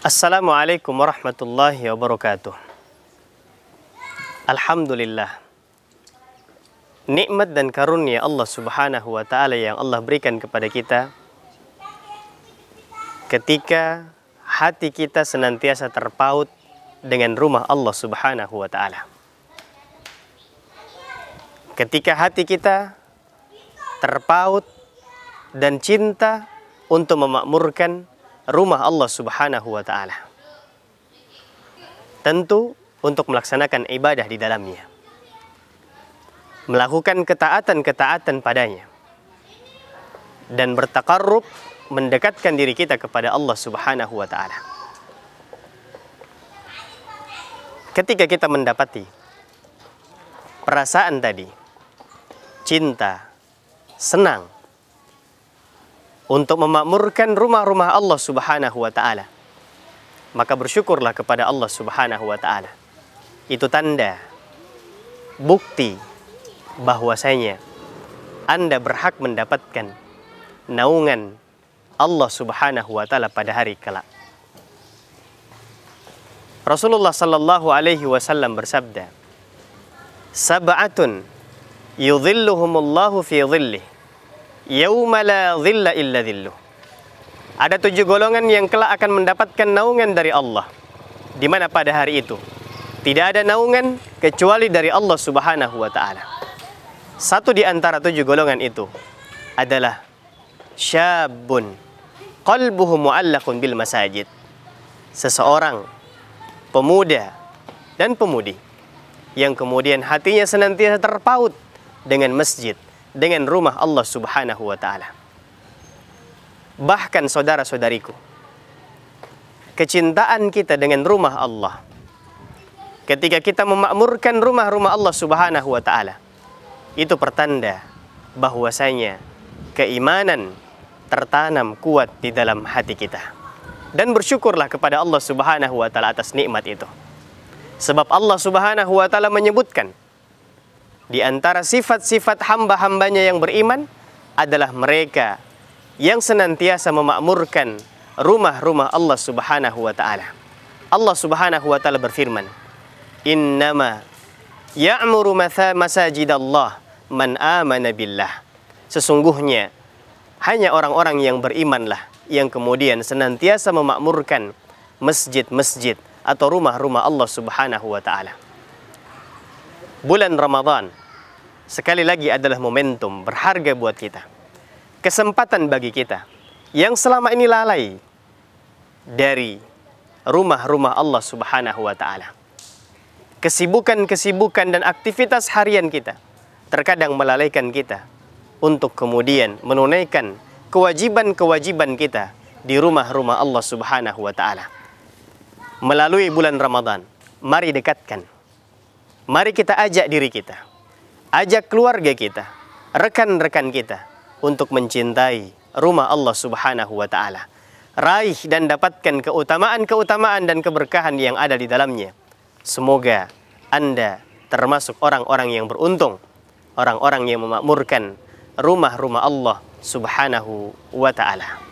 Assalamualaikum warahmatullahi wabarakatuh. Alhamdulillah, nikmat dan karunia Allah subhanahu wa ta'ala yang Allah berikan kepada kita ketika hati kita senantiasa terpaut dengan rumah Allah subhanahu wa ta'ala. Ketika hati kita terpaut dan cinta untuk memakmurkan rumah Allah subhanahu wa ta'ala, tentu untuk melaksanakan ibadah di dalamnya, melakukan ketaatan-ketaatan padanya, dan bertakarrub, mendekatkan diri kita kepada Allah subhanahu wa ta'ala. Ketika kita mendapati perasaan tadi, cinta, senang, untuk memakmurkan rumah-rumah Allah subhanahu wa ta'ala, maka bersyukurlah kepada Allah subhanahu wa ta'ala. Itu tanda, bukti bahwasanya Anda berhak mendapatkan naungan Allah subhanahu wa ta'ala pada hari kelak. Rasulullah sallallahu alaihi wasallam bersabda, "Sab'atun yudhilluhumullahu fi dhillih yauma la dhilla illa dhilluh." Ada 7 golongan yang kelak akan mendapatkan naungan dari Allah, di mana pada hari itu tidak ada naungan kecuali dari Allah subhanahu wa ta'ala. Satu di antara 7 golongan itu adalah syabun qalbuhu mu'allaqun bil masajid. Seseorang pemuda dan pemudi yang kemudian hatinya senantiasa terpaut dengan masjid, dengan rumah Allah subhanahu wa ta'ala. Bahkan saudara-saudariku, kecintaan kita dengan rumah Allah, ketika kita memakmurkan rumah-rumah Allah subhanahu wa ta'ala, itu pertanda bahwasanya keimanan tertanam kuat di dalam hati kita. Dan bersyukurlah kepada Allah subhanahu wa ta'ala atas nikmat itu. Sebab Allah subhanahu wa ta'ala menyebutkan, di antara sifat-sifat hamba-hambanya yang beriman adalah mereka yang senantiasa memakmurkan rumah-rumah Allah subhanahu wa ta'ala. Allah subhanahu wa ta'ala berfirman, "Innama ya'muru masajidallah man amana billah." Sesungguhnya hanya orang-orang yang berimanlah yang kemudian senantiasa memakmurkan masjid-masjid atau rumah-rumah Allah subhanahu wa ta'ala. Bulan Ramadan sekali lagi adalah momentum berharga buat kita, kesempatan bagi kita yang selama ini lalai dari rumah-rumah Allah subhanahu wa ta'ala. Kesibukan-kesibukan dan aktivitas harian kita terkadang melalaikan kita untuk kemudian menunaikan kewajiban-kewajiban kita di rumah-rumah Allah subhanahu wa ta'ala. Melalui bulan Ramadan, mari dekatkan, mari kita ajak diri kita, ajak keluarga kita, rekan-rekan kita untuk mencintai rumah Allah subhanahu wa ta'ala. Raih dan dapatkan keutamaan-keutamaan dan keberkahan yang ada di dalamnya. Semoga Anda termasuk orang-orang yang beruntung, orang-orang yang memakmurkan rumah-rumah Allah subhanahu wa ta'ala.